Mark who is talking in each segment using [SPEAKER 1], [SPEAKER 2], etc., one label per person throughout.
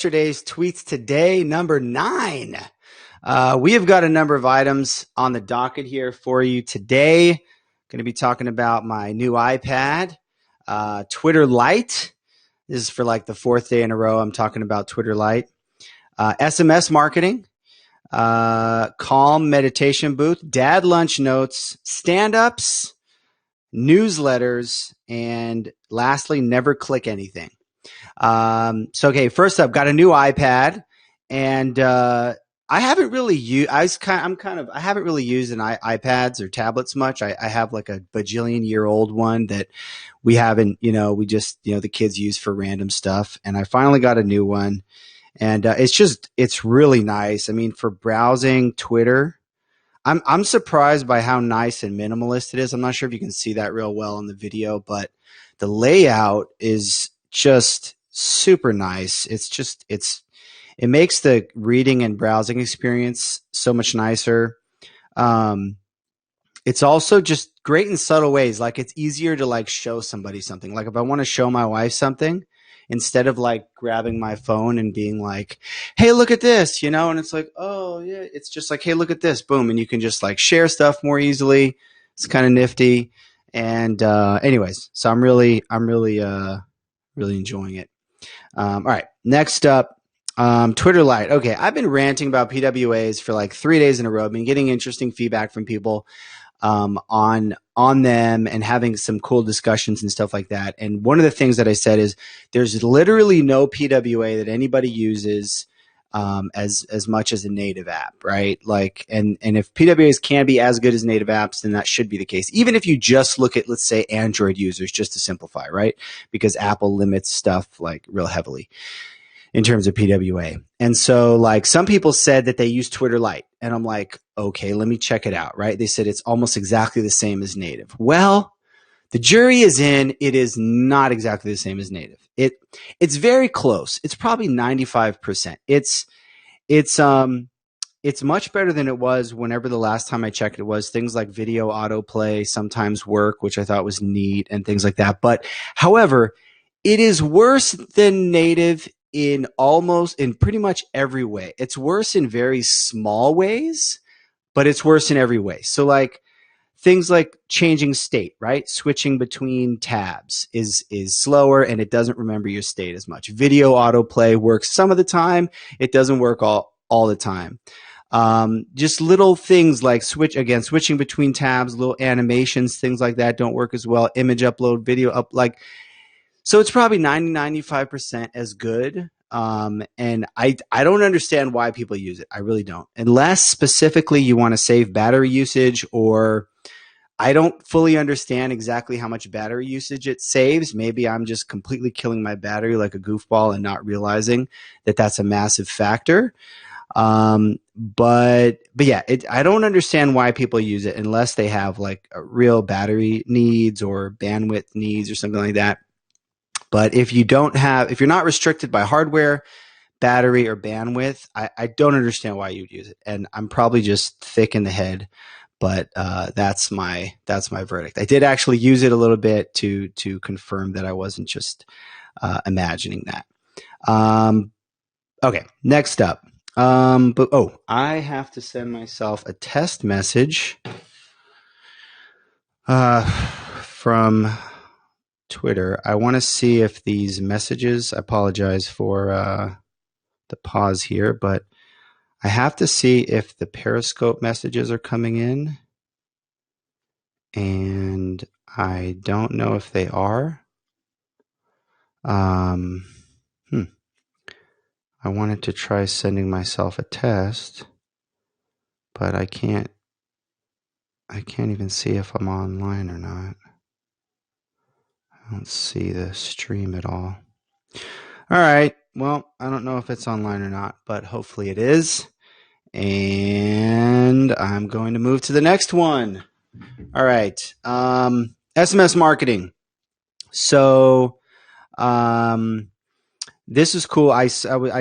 [SPEAKER 1] Yesterday's tweets today, number 9. We have got a number of items on the docket here for you today. Going to be talking about my new iPad, Twitter Lite. This is for like the 4th day in a row I'm talking about Twitter Lite. SMS Marketing, Calm Meditation Booth, DadLunchNotes, Standups, newsletters, and lastly, never click anything. Okay, first up, got a new iPad, and I haven't really used. I haven't really used iPads or tablets much. I have like a bajillion-year-old one that we haven't. We just the kids use for random stuff, and I finally got a new one, and it's really nice. I mean, for browsing Twitter, I'm surprised by how nice and minimalist it is. I'm not sure if you can see that real well in the video, but the layout is just super nice. It makes the reading and browsing experience so much nicer. It's also just great in subtle ways. Like it's easier to like show somebody something. Like if I want to show my wife something, instead of like grabbing my phone and being like, hey, look at this, and it's like, oh yeah, it's just like, hey, look at this, boom. And you can just like share stuff more easily. It's kind of nifty. And anyways, so I'm really enjoying it. All right, next up, Twitter Lite. Okay, I've been ranting about PWAs for like 3 days in a row. I've been getting interesting feedback from people on them and having some cool discussions and stuff like that. And one of the things that I said is there's literally no PWA that anybody uses as much as a native app, right? Like, and if PWAs can be as good as native apps, then that should be the case. Even if you just look at, let's say, Android users, just to simplify, right? Because Apple limits stuff like real heavily in terms of PWA. And so like some people said that they use Twitter Lite, and I'm like, okay, let me check it out, right? They said it's almost exactly the same as native. Well, the jury is in. It is not exactly the same as native. It's very close. It's probably 95%. It's much better than it was whenever the last time I checked it was. Things like video autoplay sometimes work, which I thought was neat, and things like that. But however, it is worse than native in pretty much every way. It's worse in very small ways, but it's worse in every way. So like things like changing state, right? Switching between tabs is slower, and it doesn't remember your state as much. Video autoplay works some of the time. It doesn't work all the time. Just little things like switching between tabs, little animations, things like that don't work as well. Image upload, video up, so it's probably 95% as good. And I don't understand why people use it. I really don't. Unless specifically you want to save battery usage, or I don't fully understand exactly how much battery usage it saves. Maybe I'm just completely killing my battery like a goofball and not realizing that that's a massive factor. But yeah, I don't understand why people use it unless they have like a real battery needs or bandwidth needs or something like that. But if you're not restricted by hardware, battery, or bandwidth, I don't understand why you'd use it. And I'm probably just thick in the head, but that's my verdict. I did actually use it a little bit to confirm that I wasn't just imagining that. Okay, next up. I have to send myself a test message from Twitter. I want to see if these messages, I apologize for the pause here, but I have to see if the Periscope messages are coming in, and I don't know if they are. I wanted to try sending myself a test, but I can't even see if I'm online or not. I don't see the stream at all. All right. Well, I don't know if it's online or not, but hopefully it is. And I'm going to move to the next one. All right. SMS marketing. So this is cool. I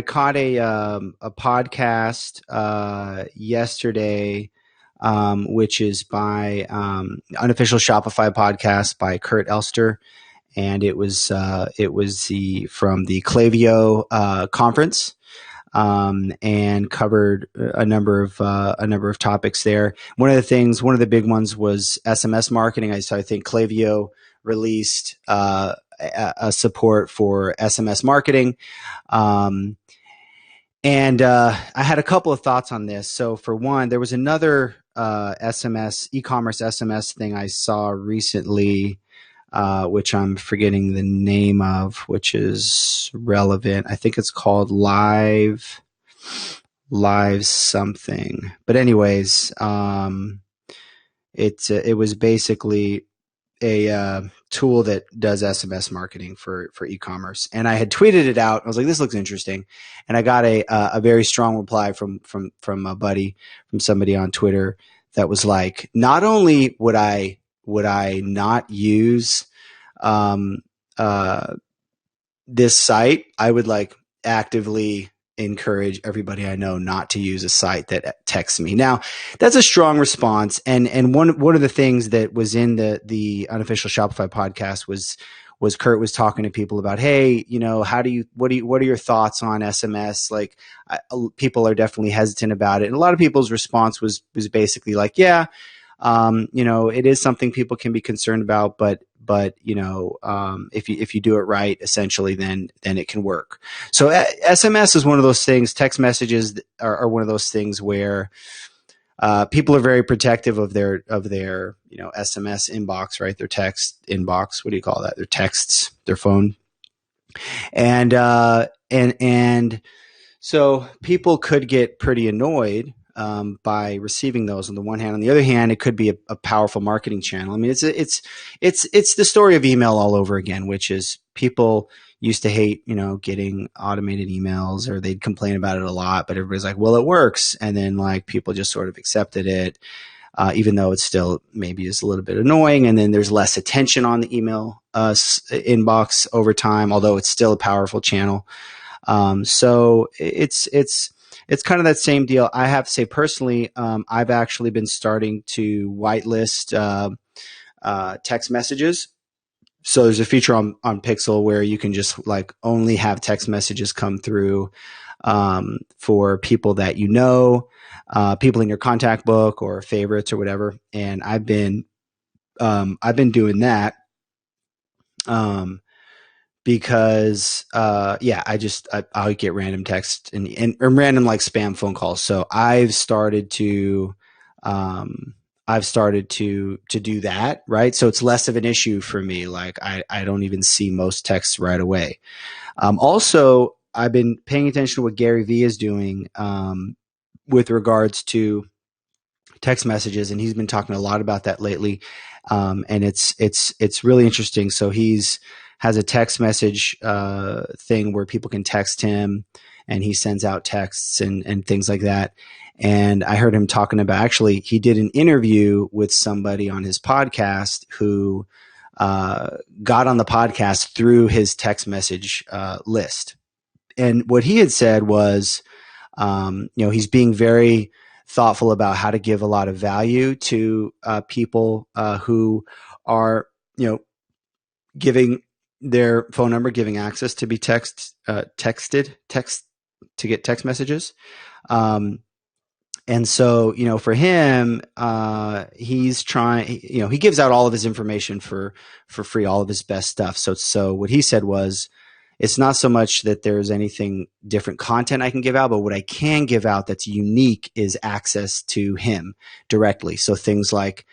[SPEAKER 1] caught a podcast yesterday, which is by Unofficial Shopify podcast by Kurt Elster. and it was from the Klaviyo conference, and covered a number of topics there. One of the big ones was SMS marketing. I think Klaviyo released a support for SMS marketing. And I had a couple of thoughts on this. So for one, there was another e-commerce SMS thing I saw recently, which I'm forgetting the name of, which is relevant. I think it's called Live something. But anyways, it was basically a tool that does SMS marketing for e-commerce. And I had tweeted it out. I was like, this looks interesting. And I got a very strong reply from a buddy, from somebody on Twitter, that was like, not only would I not use this site, I would like actively encourage everybody I know not to use a site that texts me. Now, that's a strong response. And one of the things that was in the Unofficial Shopify podcast was Kurt was talking to people about, hey, what are your thoughts on SMS? Like, people are definitely hesitant about it. And a lot of people's response was basically like, yeah, it is something people can be concerned about, but if you do it right, essentially, then it can work. So SMS is one of those things. Text messages are one of those things where people are very protective of their SMS inbox, right? Their text inbox. What do you call that? Their texts, their phone, and so people could get pretty annoyed by receiving those on the one hand. On the other hand, it could be a powerful marketing channel. I mean, it's the story of email all over again, which is people used to hate, getting automated emails, or they'd complain about it a lot, but everybody's like, well, it works. And then like people just sort of accepted it, even though it still maybe is a little bit annoying. And then there's less attention on the email inbox over time, although it's still a powerful channel. So it's kind of that same deal. I have to say personally, I've actually been starting to whitelist text messages. So there's a feature on Pixel where you can just like only have text messages come through for people that people in your contact book or favorites or whatever. And I've been doing that. Because I'll get random text and random like spam phone calls. So I've started to do that, right? So it's less of an issue for me. Like I don't even see most texts right away. Also, I've been paying attention to what Gary Vee is doing with regards to text messages, and he's been talking a lot about that lately. And it's really interesting. So has a text message thing where people can text him, and he sends out texts and things like that. And I heard him talking about, actually, he did an interview with somebody on his podcast who got on the podcast through his text message list. And what he had said was, he's being very thoughtful about how to give a lot of value to people who are, giving their phone number, giving access to be texted to get text messages. And so, for him, he's trying, he gives out all of his information for free, all of his best stuff. So what he said was, it's not so much that there's anything different content I can give out, but what I can give out that's unique is access to him directly. So things like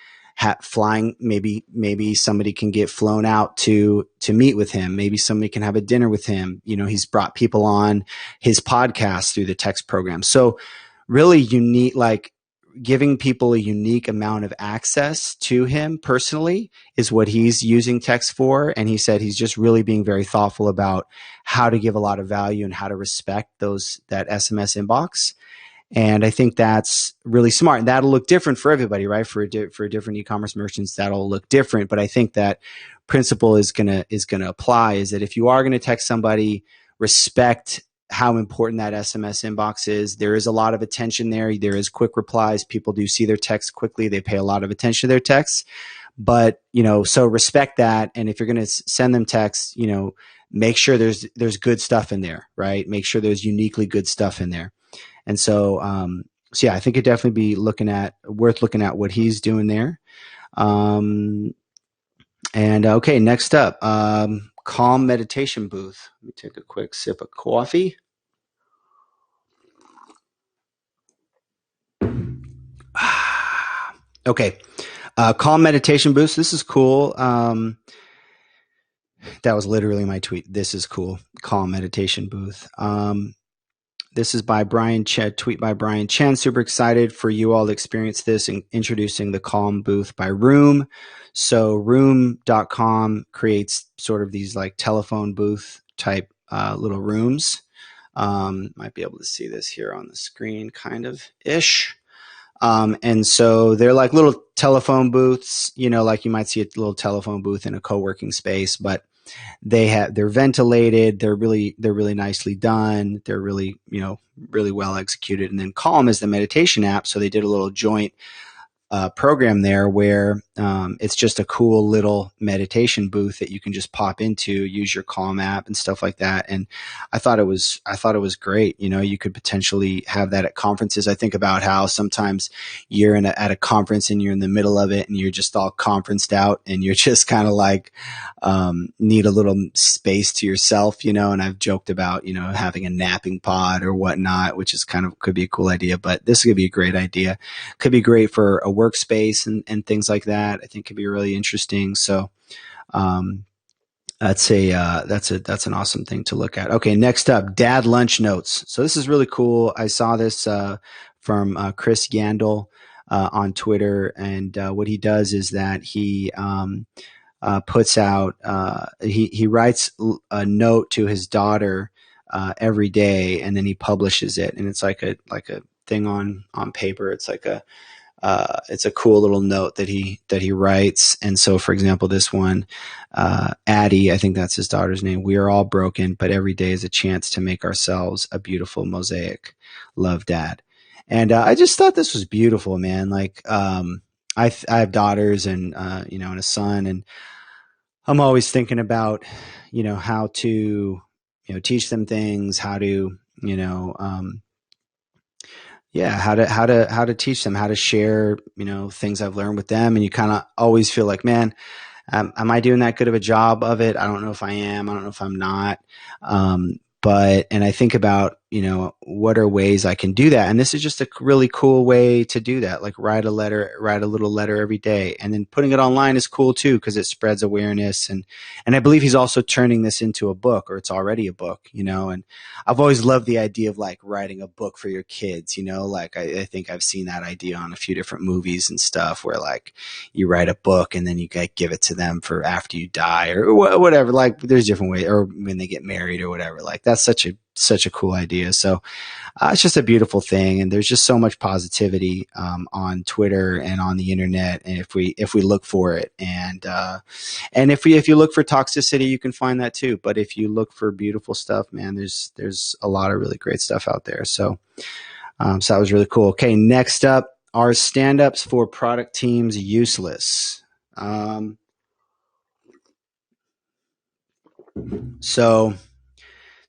[SPEAKER 1] flying, maybe somebody can get flown out to meet with him. Maybe somebody can have a dinner with him. He's brought people on his podcast through the text program. So really unique, like giving people a unique amount of access to him personally is what he's using text for. And he said he's just really being very thoughtful about how to give a lot of value and how to respect that SMS inbox. And I think that's really smart. And that'll look different for everybody, right? For different e-commerce merchants, that'll look different. But I think that principle is gonna apply, is that if you are going to text somebody, respect how important that SMS inbox is. There is a lot of attention there. There is quick replies. People do see their texts quickly. They pay a lot of attention to their texts. But, so respect that. And if you're going to send them texts, make sure there's good stuff in there, right? Make sure there's uniquely good stuff in there. And so yeah, I think it'd definitely be worth looking at what he's doing there. And okay, next up, calm meditation booth. Let me take a quick sip of coffee. Okay, calm meditation booth. This is cool. That was literally my tweet. This is cool. Calm meditation booth. This is by Brian Chen, tweet by Brian Chen. Super excited for you all to experience this and introducing the Calm booth by Room. So room.com creates sort of these like telephone booth type little rooms. Might be able to see this here on the screen kind of ish. And so they're like little telephone booths, like you might see a little telephone booth in a co-working space, but they're ventilated. They're really nicely done. They're really, really well executed. And then Calm is the meditation app. So they did a little joint program there where it's just a cool little meditation booth that you can just pop into, use your Calm app and stuff like that. And I thought it was great. You could potentially have that at conferences. I think about how sometimes you're at a conference and you're in the middle of it and you're just all conferenced out and you're just kind of like need a little space to yourself, and I've joked about, having a napping pod or whatnot, which is could be a cool idea, but this could be a great idea. Could be great for a workspace and things like that. I think could be really interesting. So that's an awesome thing to look at. Okay, next up, DadLunchNotes. So this is really cool. I saw this from Chris Yandel on Twitter, and what he does is that he puts out he writes a note to his daughter every day, and then he publishes it, and it's like a thing on paper. It's like it's a cool little note that he writes. And so, for example, this one, Addie, I think that's his daughter's name. We are all broken, but every day is a chance to make ourselves a beautiful mosaic. Love, Dad. And I just thought this was beautiful, man. Like I have daughters and and a son, and I'm always thinking about how to teach them things, how to how to teach them, how to share, things I've learned with them. And you kind of always feel like, man, am I doing that good of a job of it? I don't know if I am. I don't know if I'm not. And I think about, what are ways I can do that? And this is just a really cool way to do that. Like write a little letter every day. And then putting it online is cool too, because it spreads awareness. And I believe he's also turning this into a book, or it's already a book, and I've always loved the idea of like writing a book for your kids, like I think I've seen that idea on a few different movies and stuff where like you write a book and then you give it to them for after you die or whatever. Like there's different ways, or when they get married or whatever. Like that's such a cool idea. So it's just a beautiful thing, and there's just so much positivity on Twitter and on the internet. And if we look for it, and if you look for toxicity, you can find that too. But if you look for beautiful stuff, man, there's a lot of really great stuff out there. So so that was really cool. Okay, next up, are stand-ups for product teams useless? So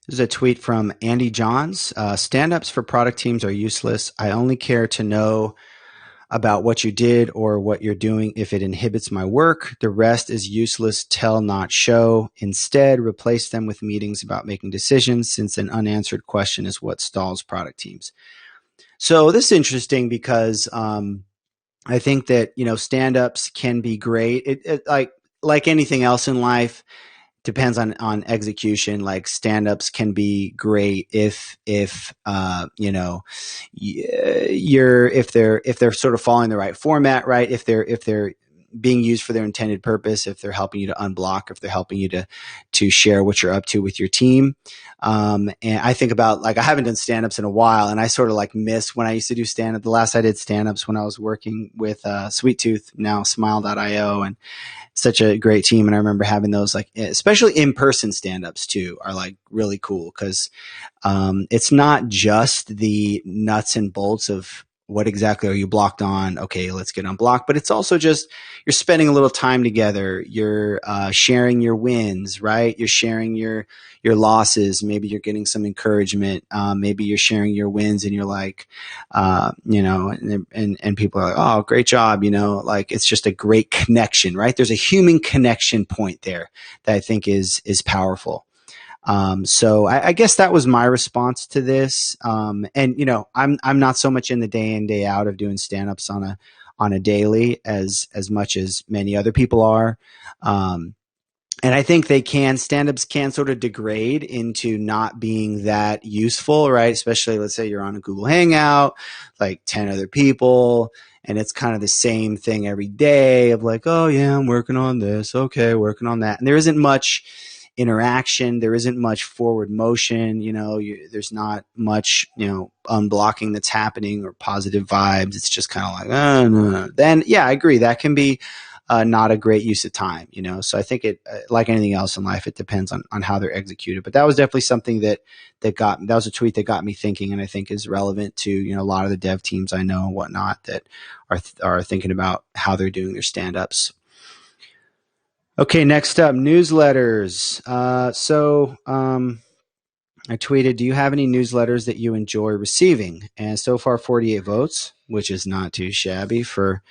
[SPEAKER 1] this is a tweet from Andy Johns. Stand-ups for product teams are useless. I only care to know about what you did or what you're doing if it inhibits my work. The rest is useless, tell, not show. Instead, replace them with meetings about making decisions, since an unanswered question is what stalls product teams. So this is interesting because I think that, stand-ups can be great. It like anything else in life, depends on execution. Like stand-ups can be great if they're sort of following the right format, right? If they're being used for their intended purpose, if they're helping you to unblock, if they're helping you to share what you're up to with your team. And I think about, like, I haven't done stand-ups in a while, and I sort of like miss when I used to do stand-up. The last I did stand-ups when I was working with Sweet Tooth, now Smile.io, and such a great team. And I remember having those, like, especially in-person stand-ups too, are like really cool, because it's not just the nuts and bolts of what exactly are you blocked on? Okay, let's get unblocked. But it's also just you're spending a little time together. You're sharing your wins, right? You're sharing your losses. Maybe you're getting some encouragement. Maybe you're sharing your wins, and you're like, and people are like, oh, great job. Like it's just a great connection, right? There's a human connection point there that I think is powerful. So I guess that was my response to this. And I'm not so much in the day in, day out of doing stand-ups on a daily as much as many other people are. And I think stand-ups can sort of degrade into not being that useful, right? Especially let's say you're on a Google Hangout, like 10 other people, and it's kind of the same thing every day of like, oh yeah, I'm working on this. Okay, working on that. And there isn't much interaction. There isn't much forward motion. There's not much, unblocking that's happening or positive vibes. It's just kind of like, oh, no. Then, yeah, I agree. That can be not a great use of time, So I think it, like anything else in life, it depends on how they're executed. But that was definitely something that was a tweet that got me thinking, and I think is relevant to, a lot of the dev teams I know and whatnot that are thinking about how they're doing their stand-ups. Okay, next up, newsletters. I tweeted, do you have any newsletters that you enjoy receiving? And so far, 48 votes, which is not too shabby for,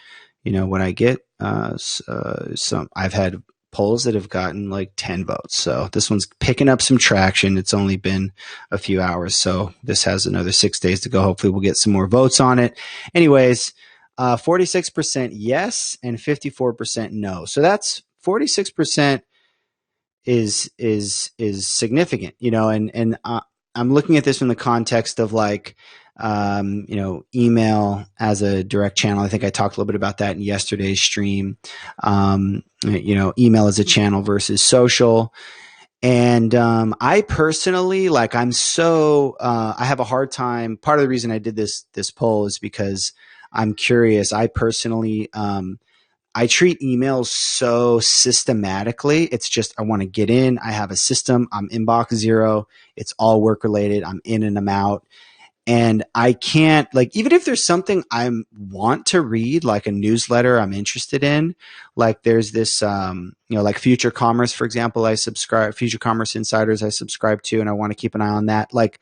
[SPEAKER 1] what I get. I've had polls that have gotten like 10 votes. So this one's picking up some traction. It's only been a few hours. So this has another 6 days to go. Hopefully we'll get some more votes on it. Anyways, 46% yes and 54% no. So that's 46% is significant, and I'm looking at this from the context of like, email as a direct channel. I think I talked a little bit about that in yesterday's stream. Email as a channel versus social. And I personally, like, I have a hard time. Part of the reason I did this poll is because I'm curious. I personally, I treat emails so systematically. It's just, I want to get in. I have a system. I'm inbox zero. It's all work related. I'm in and I'm out. And I can't, like, even if there's something I want to read, like a newsletter I'm interested in, like there's this, like Future Commerce, for example, Future Commerce Insiders I subscribe to, and I want to keep an eye on that. Like,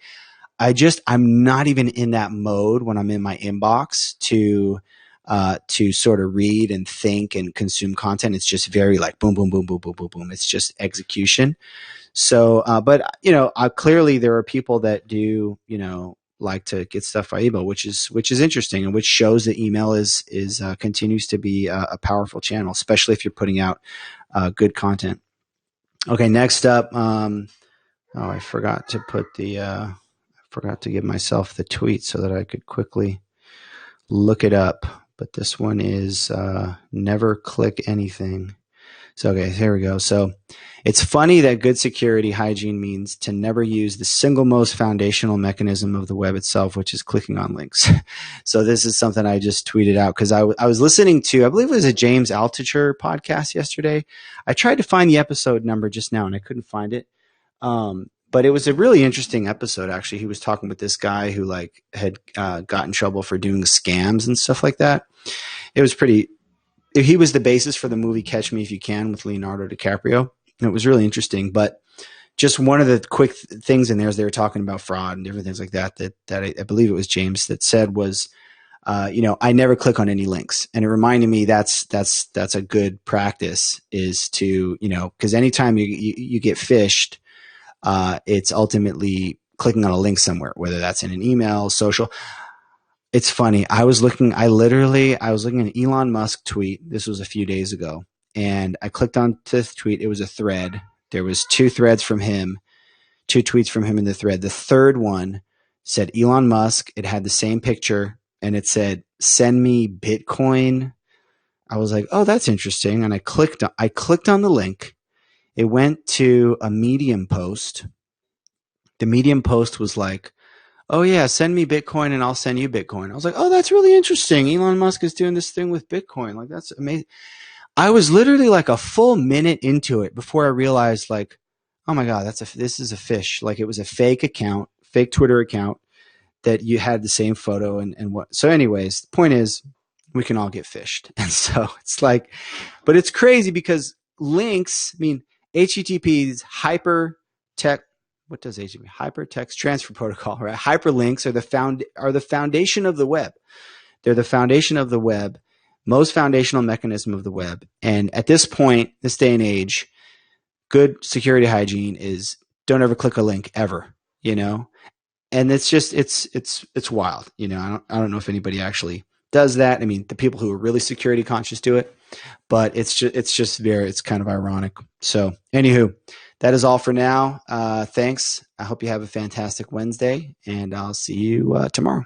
[SPEAKER 1] I'm not even in that mode when I'm in my inbox to sort of read and think and consume content. It's just very like boom, boom, boom, boom, boom, boom, boom. It's just execution. So, but clearly there are people that do, like to get stuff by email, which is interesting, and which shows that email is continues to be a powerful channel, especially if you're putting out good content. Okay, next up, I forgot to give myself the tweet so that I could quickly look it up. But this one is never click anything. So, okay, here we go. So it's funny that good security hygiene means to never use the single most foundational mechanism of the web itself, which is clicking on links. So this is something I just tweeted out because I was listening to, I believe it was a James Altucher podcast yesterday. I tried to find the episode number just now and I couldn't find it. But it was a really interesting episode, actually. He was talking with this guy who had got in trouble for doing scams and stuff like that. It was he was the basis for the movie Catch Me If You Can with Leonardo DiCaprio. And it was really interesting. But just one of the quick things in there is they were talking about fraud and different things like that I believe it was James that said was, I never click on any links. And it reminded me that's a good practice is to, because anytime you get phished, it's ultimately clicking on a link somewhere, whether that's in an email, social. It's funny. I was looking at an Elon Musk tweet. This was a few days ago, and I clicked on this tweet. It was a thread. There was two tweets from him in the thread. The third one said Elon Musk. It had the same picture, and it said, "Send me Bitcoin." I was like, "Oh, that's interesting." And I clicked on the link. It went to a Medium post. The Medium post was like, "Oh yeah, send me Bitcoin and I'll send you Bitcoin." I was like, "Oh, that's really interesting. Elon Musk is doing this thing with Bitcoin. Like, that's amazing." I was literally like a full minute into it before I realized, like, oh my God, this is a fish. Like, it was a fake account, fake Twitter account that you had the same photo and what. So anyways, the point is we can all get phished. And so it's like, but it's crazy because links, I mean, HTTP is what does HTTP? Hypertext Transfer Protocol, right? Hyperlinks are the foundation of the web. They're the foundation of the web, most foundational mechanism of the web. And at this point, this day and age, good security hygiene is don't ever click a link ever, you know? And it's just, it's wild. You know, I don't know if anybody actually does that. I mean, the people who are really security conscious do it, but it's kind of ironic. So anywho, that is all for now. Thanks. I hope you have a fantastic Wednesday, and I'll see you tomorrow.